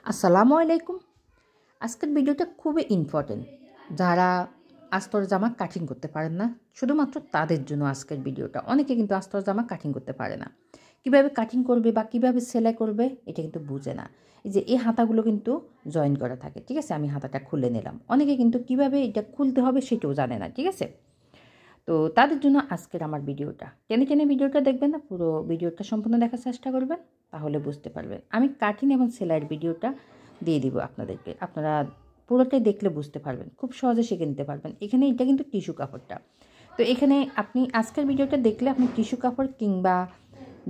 আসসালামু আলাইকুম। আজকের ভিডিওটা খুবই ইম্পর্টেন্ট। যারা আস্তর জামা কাটিং করতে পারেন না, শুধুমাত্র তাদের জন্য আজকের ভিডিওটা। অনেকে কিন্তু আস্তর জামা কাটিং করতে পারে না, কিভাবে কাটিং করবে বা কিভাবে সেলাই করবে এটা কিন্তু বুঝে না। এই যে এই হাতাগুলো কিন্তু জয়েন করা থাকে, ঠিক আছে। আমি হাতাটা খুলে নিলাম। অনেকে কিন্তু কিভাবে এটা খুলতে হবে সেটাও জানে না, ঠিক আছে। তো তাদের জন্য আজকের আমার ভিডিওটা। টেনে টেনে ভিডিওটা দেখবেন না, পুরো ভিডিওটা সম্পূর্ণ দেখার চেষ্টা করবেন, তাহলে বুঝতে পারবেন। আমি কাটিং এবং সেলাইয়ের ভিডিওটা দিয়ে দিব আপনাদেরকে। আপনারা পুরোটাই দেখলে বুঝতে পারবেন, খুব সহজে শিখে নিতে পারবেন। এখানে এটা কিন্তু টিস্যু কাপড়টা। তো এখানে আপনি আজকের ভিডিওটা দেখলে আপনি টিস্যু কাপড় কিংবা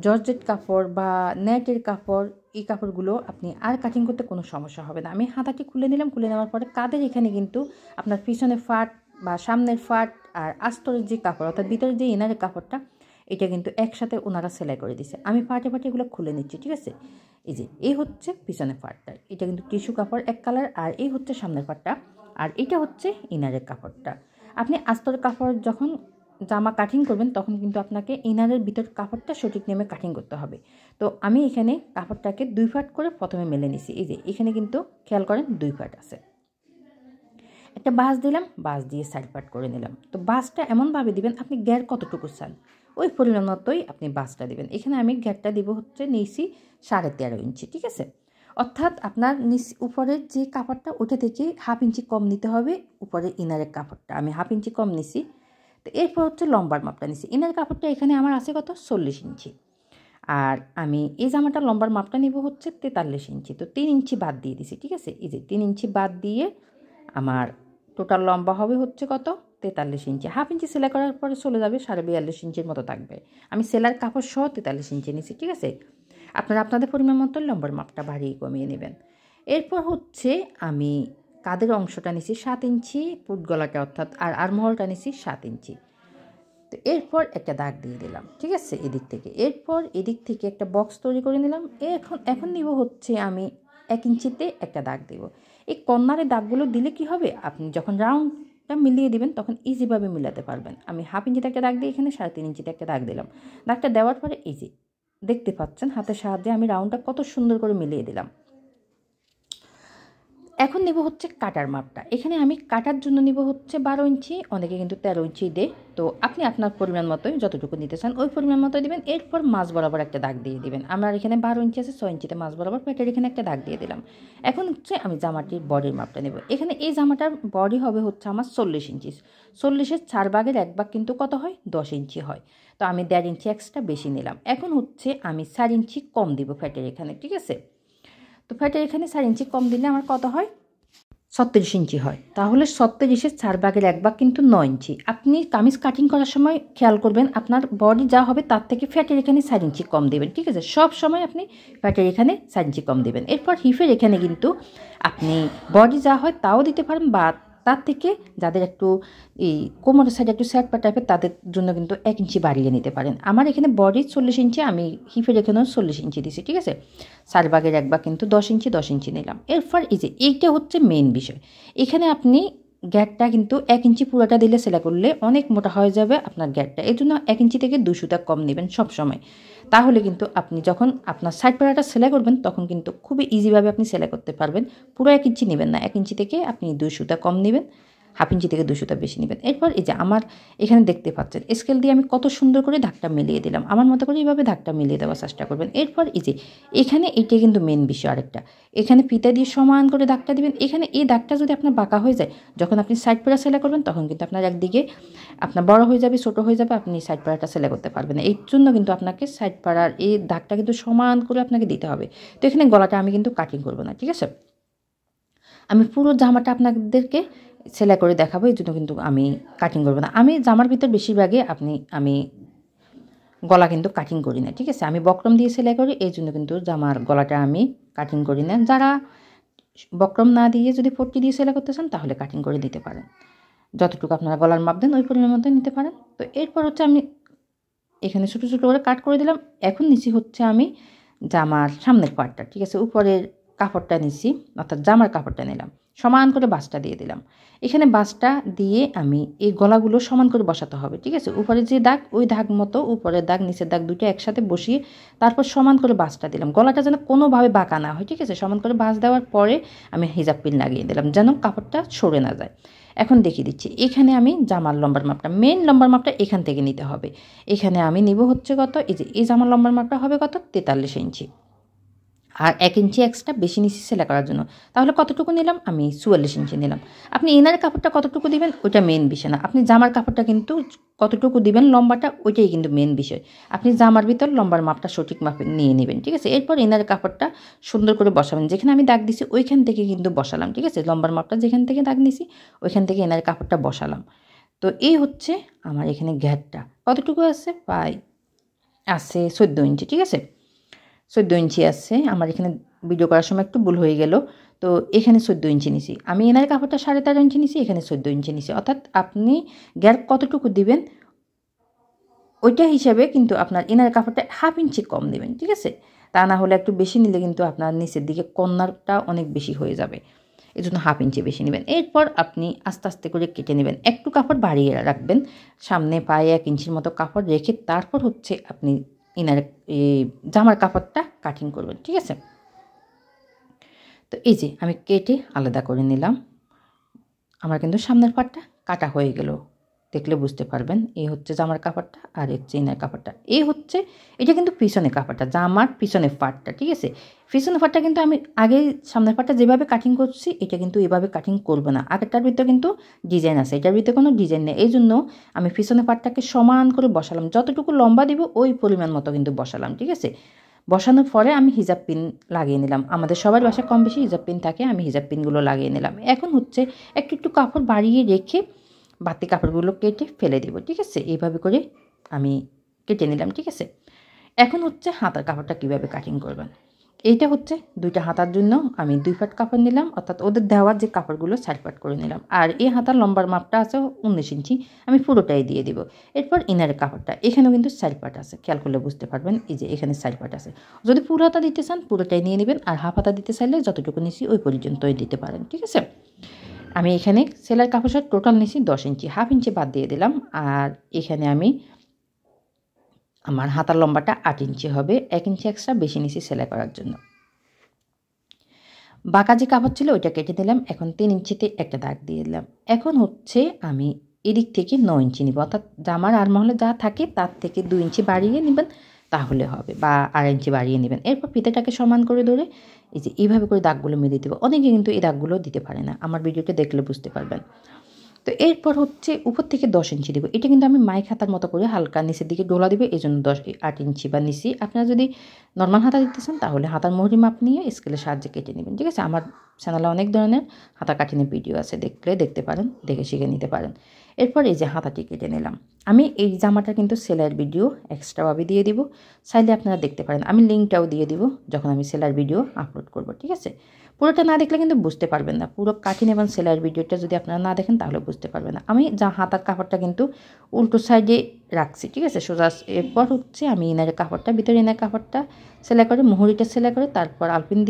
জর্জেট কাপড় বা নেটের কাপড়, এই কাপড়গুলো আপনি আর কাটিং করতে কোনো সমস্যা হবে না। আমি হাতাটি খুলে নিলাম। খুলে নেওয়ার পরে কাঁধের এখানে কিন্তু আপনার পিছনে ফাট বা সামনের ফাট আর আস্তরের যে কাপড় অর্থাৎ ভিতরের যে ইনারের কাপড়টা, এটা কিন্তু একসাথে ওনারা সেলাই করে দিছে। আমি পাটে পাটে এগুলো খুলে নিচ্ছি, ঠিক আছে। এই যে এই হচ্ছে পিছনের ফাটটা, এটা কিন্তু টিস্যু কাপড় এক কালার, আর এই হচ্ছে সামনের ফাটটা, আর এটা হচ্ছে ইনারের কাপড়টা। আপনি আস্তরের কাপড় যখন জামা কাটিং করবেন তখন কিন্তু আপনাকে ইনারের ভিতর কাপড়টা সঠিক নেমে কাটিং করতে হবে। তো আমি এখানে কাপড়টাকে 2 ফাট করে প্রথমে মেলে নিছি। এই যে এখানে কিন্তু খেয়াল করেন 2 ফাট আছে। একটা বাঁশ দিলাম, বাঁশ দিয়ে সাইড পার্ট করে নিলাম। তো বাঁশটা এমনভাবে দিবেন, আপনি গ্যার কতটুকু চান ওই পরিমাণ মতোই আপনি বাঁশটা দিবেন। এখানে আমি গ্যারটা দিব হচ্ছে নিয়েছি 13.5 ইঞ্চি, ঠিক আছে। অর্থাৎ আপনার উপরের যে কাপড়টা ওটা থেকে 1/2 ইঞ্চি কম নিতে হবে। উপরের ইনারের কাপড়টা আমি 1/2 ইঞ্চি কম নিছি। তো এরপর হচ্ছে লম্বার মাপটা নিছি। ইনার কাপড়টা এখানে আমার আছে কত 40 ইঞ্চি, আর আমি এই জামাটা লম্বার মাপটা নিব হচ্ছে 43 ইঞ্চি। তো 3 ইঞ্চি বাদ দিয়ে দিছি, ঠিক আছে। এই যে 3 ইঞ্চি বাদ দিয়ে আমার টোটাল লম্বা হবে হচ্ছে কত 43 ইঞ্চি। 1/2 ইঞ্চি সেলাই করার পরে চলে যাবে 42.5 ইঞ্চির মতো থাকবে। আমি সেলার কাপড় সহ 43 ইঞ্চি নিছি, ঠিক আছে। আপনারা আপনাদের পরিমাণ মতো লম্বার মাপটা বাড়িয়ে কমিয়ে নেবেন। এরপর হচ্ছে আমি কাঁধের অংশটা নিছি 7 ইঞ্চি, পুট গলাটা অর্থাৎ আর আরমহলটা নিছি 7 ইঞ্চি। তো এরপর একটা দাগ দিয়ে দিলাম, ঠিক আছে, এদিক থেকে। এরপর এদিক থেকে একটা বক্স তৈরি করে নিলাম। এখন নিব হচ্ছে আমি 1 ইঞ্চিতে একটা দাগ দেব। এই কর্নারে দাগগুলো দিলে কি হবে, আপনি যখন রাউন্ডটা মিলিয়ে দিবেন তখন ইজিভাবে মিলাতে পারবেন। আমি 1/2 ইঞ্চিতে একটা দাগ দিয়ে এখানে 3.5 ইঞ্চিতে একটা দাগ দিলাম। দাগটা দেওয়ার পরে এই যে দেখতে পাচ্ছেন হাতের সাহায্যে আমি রাউন্ডটা কত সুন্দর করে মিলিয়ে দিলাম। এখন নেব হচ্ছে কাটার মাপটা। এখানে আমি কাটার জন্য নিব হচ্ছে 12 ইঞ্চি, অনেকে কিন্তু 13 ইঞ্চি দেয়। তো আপনি আপনার পরিমাণ মতোই যতটুকু নিতে চান ওই পরিমাণ মতোই দিবেন। এরপর মাছ বরাবর একটা দাগ দিয়ে দিবেন। আমার এখানে 12 ইঞ্চি আছে, 6 ইঞ্চিতে মাছ বরাবর পেটের এখানে একটা দাগ দিয়ে দিলাম। এখন হচ্ছে আমি জামাটির বডির মাপটা নেব। এখানে এই জামাটার বডি হবে হচ্ছে আমার 40 ইঞ্চি। 40-এর 4 ভাগের 1 ভাগ কিন্তু কত হয় 10 ইঞ্চি হয়। তো আমি 1.5 ইঞ্চি এক্সট্রা বেশি নিলাম। এখন হচ্ছে আমি 4 ইঞ্চি কম দিব ফ্যাটের এখানে, ঠিক আছে। তো ফ্যাটের এখানে 4 ইঞ্চি কম দিলে আমার কত হয় 36 ইঞ্চি হয়। তাহলে 36-এর 4 ভাগের 1 ভাগ কিন্তু 9 ইঞ্চি। আপনি কামিজ কাটিং করার সময় খেয়াল করবেন আপনার বডি যা হবে তার থেকে ফ্যাটের এখানে 4 ইঞ্চি কম দেবেন, ঠিক আছে। সব সময় আপনি ফ্যাটের এখানে 4 ইঞ্চি কম দেবেন। এরপর হিপের এখানে কিন্তু আপনি বডি যা হয় তাও দিতে পারেন, বা তার থেকে যাদের একটু এই কোমরের সাইডে একটু স্যাট পা টাইপের তাদের জন্য কিন্তু 1 ইঞ্চি বাড়িয়ে নিতে পারেন। আমার এখানে বডি 40 ইঞ্চি, আমি হিপের এখানেও 40 ইঞ্চি দিছি, ঠিক আছে। 4 ভাগের 1 ভাগ কিন্তু 10 ইঞ্চি 10 ইঞ্চি নিলাম। এরপর এই যে এইটা হচ্ছে মেইন বিষয়। এখানে আপনি গ্যাটটা কিন্তু 1 ইঞ্চি পুরোটা দিলে সেলাই করলে অনেক মোটা হয়ে যাবে আপনার গ্যাটটা। এই জন্য 1 ইঞ্চি থেকে 2 সুতা কম নেবেন সবসময়। তাহলে কিন্তু আপনি যখন আপনার সাইড পাড়াটা সেলাই করবেন তখন কিন্তু খুবই ইজিভাবে আপনি সেলাই করতে পারবেন। পুরো 1 ইঞ্চি নেবেন না, 1 ইঞ্চি থেকে আপনি 2 সুতা কম নেবেন, 1/2 ইঞ্চি থেকে 2 সুতা বেশি নেবেন। এরপর এই যে আমার এখানে দেখতে পাচ্ছেন স্কেল দিয়ে আমি কত সুন্দর করে দাগটা মিলিয়ে দিলাম। আমার মতো করে এইভাবে দাগটা মিলিয়ে দেওয়ার চেষ্টা করবেন। এরপর এই যে এখানে এইটা কিন্তু মেন বিষয় আরেকটা, এখানে ফিতা দিয়ে সমান করে দাগটা দিবেন। এখানে এই দাগটা যদি আপনার বাঁকা হয়ে যায়, যখন আপনি সাইড পাড়া সেলাই করবেন তখন কিন্তু আপনার একদিকে আপনার বড় হয়ে যাবে, ছোট হয়ে যাবে, আপনি সাইড পাড়াটা সেলাই করতে পারবেন না। এই জন্য কিন্তু আপনাকে সাইড পাড়ার এই দাগটা কিন্তু সমান করে আপনাকে দিতে হবে। তো এখানে গলাটা আমি কিন্তু কাটিং করবো না, ঠিক আছে। আমি পুরো জামাটা আপনাদেরকে সেলাই করে দেখাবো, এই জন্য কিন্তু আমি কাটিং করবো না। আমি জামার ভিতর বেশিরভাগই আমি গলা কিন্তু কাটিং করি না, ঠিক আছে। আমি বক্রম দিয়ে সেলাই করি, এই জন্য কিন্তু জামার গলাটা আমি কাটিং করি না। যারা বক্রম না দিয়ে যদি পট্টি দিয়ে সেলাই করতে চান তাহলে কাটিং করে দিতে পারেন। যতটুকু আপনারা গলার মাপ দেন ওই পরিমাণ মতো নিতে পারেন। তো এরপর হচ্ছে আমি এখানে ছোটো ছোটো করে কাট করে দিলাম। এখন নিচে হচ্ছে আমি জামার সামনের পার্টটা, ঠিক আছে, উপরের কাপড়টা নিছি, অর্থাৎ জামার কাপড়টা নিলাম, সমান করে বাসটা দিয়ে দিলাম। এখানে বাসটা দিয়ে আমি এই গলাগুলো সমান করে বসাতে হবে, ঠিক আছে। উপরে যে দাগ ওই দাগ মতো উপরের দাগ নিচের দাগ দুটো একসাথে বসিয়ে তারপর সমান করে বাসটা দিলাম। গলাটা যেন কোনোভাবে বাঁকা না হয়, ঠিক আছে। সমান করে বাস দেওয়ার পরে আমি হিজাব পিন লাগিয়ে দিলাম যেন কাপড়টা সরে না যায়। এখন দেখিয়ে দিচ্ছি, এখানে আমি জামার লম্বার মাপটা, মেন লম্বার মাপটা এখান থেকে নিতে হবে। এখানে আমি নিব হচ্ছে কত, এই জামার লম্বার মাপটা হবে কত, 43 ইঞ্চি। আর 1 ইঞ্চি এক্সট্রা বেশি নিচ্ছি সেলাই করার জন্য। তাহলে কতটুকু নিলাম, আমি 44 ইঞ্চি নিলাম। আপনি ইনার কাপড়টা কতটুকু দিবেন ওইটা মেন বিষয় না, আপনি জামার কাপড়টা কিন্তু কতটুকু দিবেন লম্বাটা ওইটাই কিন্তু মেন বিষয়। আপনি জামার ভিতর লম্বার মাপটা সঠিক মাপে নিয়ে নেবেন, ঠিক আছে। এরপর ইনার কাপড়টা সুন্দর করে বসাবেন, যেখানে আমি দাগ দিছি ওইখান থেকে কিন্তু বসালাম, ঠিক আছে। লম্বার মাপটা যেখান থেকে দাগ নিছি ওইখান থেকে ইনার কাপড়টা বসালাম। তো এই হচ্ছে আমার এখানে ঘেরটা কতটুকু আছে, প্রায় আছে 14 ইঞ্চি, ঠিক আছে। 14 ইঞ্চি আছে আমার এখানে, ভিডিও করার সময় একটু ভুল হয়ে গেল। তো এখানে 14 ইঞ্চি নিছি আমি, এনার কাপড়টা 13.5 ইঞ্চি নিছি, এখানে 14 ইঞ্চি নিছি। অর্থাৎ আপনি গ্যাপ কতটুকু দিবেন ওইটা হিসাবে কিন্তু আপনার ইনার কাপড়টা 1/2 ইঞ্চি কম দেবেন, ঠিক আছে। তা না হলে একটু বেশি নিলে কিন্তু আপনার নিচের দিকে কর্নারটা অনেক বেশি হয়ে যাবে, এই জন্য 1/2 ইঞ্চি বেশি নেবেন। এরপর আপনি আস্তে আস্তে করে কেটে নেবেন, একটু কাপড় বাড়িয়ে রাখবেন, সামনে পায়ে 1 ইঞ্চির মতো কাপড় রেখে তারপর হচ্ছে আপনি ইনার জামার কাপড়টা কাটিং করবেন, ঠিক আছে। তো এই যে আমি কেটে আলাদা করে নিলাম, আমার কিন্তু সামনের পাটটা কাটা হয়ে গেল, দেখলে বুঝতে পারবেন। এই হচ্ছে জামার কাপড়টা আর হচ্ছে ইনার কাপড়টা, এই হচ্ছে এটা কিন্তু পিছনের কাপড়টা, জামার পিছনের পাটটা, ঠিক আছে। পিছনের পাটটা কিন্তু আমি আগে সামনের পাটটা যেভাবে কাটিং করছি এটা কিন্তু এভাবে কাটিং করবে না, আগেরটার ভিতরে কিন্তু ডিজাইন আছে, এটার ভিতরে কোনো ডিজাইন নেই। এই জন্য আমি পিছনের পাটটাকে সমান করে বসালাম, যতটুকু লম্বা দিব ওই পরিমাণ মতো কিন্তু বসালাম, ঠিক আছে। বসানোর পরে আমি হিজাব পিন লাগিয়ে নিলাম, আমাদের সবার বাসায় কম বেশি হিজাব পিন থাকে, আমি হিজাব পিনগুলো লাগিয়ে নিলাম। এখন হচ্ছে একটু একটু কাপড় বাড়িয়ে রেখে বাড়তি কাপড়গুলো কেটে ফেলে দেবো, ঠিক আছে। এইভাবে করে আমি কেটে নিলাম, ঠিক আছে। এখন হচ্ছে হাতার কাপড়টা কীভাবে কাটিং করবেন, এইটা হচ্ছে 2টা হাতার জন্য আমি 2 পাট কাপড় নিলাম, অর্থাৎ ওদের দেওয়ার যে কাপড়গুলো 4 পাট করে নিলাম। আর এই হাতার লম্বার মাপটা আছে 19 ইঞ্চি, আমি পুরোটাই দিয়ে দিব। এরপর ইনারের কাপড়টা এখানেও কিন্তু 4 পাট আছে, খেয়াল করলে বুঝতে পারবেন, এই যে এখানে 4 পাট আছে। যদি পুরো হাতা দিতে চান পুরোটাই নিয়ে নেবেন, আর হাফ হাতা দিতে চাইলে যতটুকু নিছি ওই পর্যন্তই দিতে পারেন, ঠিক আছে। আমি এখানে সেলাইয়ের কাপড়ের টোটাল নিছি 10 ইঞ্চি, 1/2 ইঞ্চি বাদ দিয়ে দিলাম। আর এখানে আমি আমার হাতার লম্বাটা 8 ইঞ্চি হবে, 1 ইঞ্চি এক্সট্রা বেশি নিছি সেলাই করার জন্য। বাঁকা যে কাপড় ছিল ওইটা কেটে দিলাম, এখন 3 ইঞ্চিতে একটা দাগ দিয়ে দিলাম। এখন হচ্ছে আমি এদিক থেকে 9 ইঞ্চি নিব, অর্থাৎ জামার আরমহলে যা থাকে তার থেকে 2 ইঞ্চি বাড়িয়ে নেবেন তাহলে হবে, বা 2.5 ইঞ্চি বাড়িয়ে নেবেন। এরপর ফিতেটাকে সমান করে ধরে এই যে এইভাবে করে দাগগুলো মেরে দেবো। অনেকে কিন্তু এই দাগগুলো দিতে পারে না, আমার ভিডিওটা দেখলে বুঝতে পারবেন। তো এরপর হচ্ছে উপর থেকে 10 ইঞ্চি দেবো, এটা কিন্তু আমি মাইক হাতার মতো করে হালকা নিচের দিকে ডোলা দেবে, এই জন্য 8 ইঞ্চি বা নিচি। আপনারা যদি নর্মাল হাতা দিতে চান তাহলে হাতার মোহরি মাপ নিয়ে স্কেলের সাহায্যে কেটে নেবেন, ঠিক আছে। আমার চ্যানেলে অনেক ধরনের হাতা কাটিনের ভিডিও আছে, দেখতে পারেন, দেখে শিখে নিতে পারেন। এরপর এই যে হাতাটি কেটে নিলাম, আমি এই জামাটা কিন্তু সেলাইয়ের ভিডিও এক্সট্রাভাবে দিয়ে দিব, চাইলে আপনারা দেখতে পারেন, আমি লিঙ্কটাও দিয়ে দিব যখন আমি সেলাইয়ের ভিডিও আপলোড করব, ঠিক আছে। পুরোটা না দেখলে কিন্তু বুঝতে পারবেন না, পুরো কাটিং এবং সেলাইয়ের ভিডিওটা যদি আপনারা না দেখেন তাহলে বুঝতে পারবেন না। আমি যা হাতার কাপড়টা কিন্তু উল্টো সাইডে রাখছি, ঠিক আছে, সোজা। এরপর হচ্ছে আমি ইনারের কাপড়টা, ভিতরে ইনার কাপড়টা সেলাই করে, মুহুরিটা সেলাই করে তারপর আলপিন দিয়ে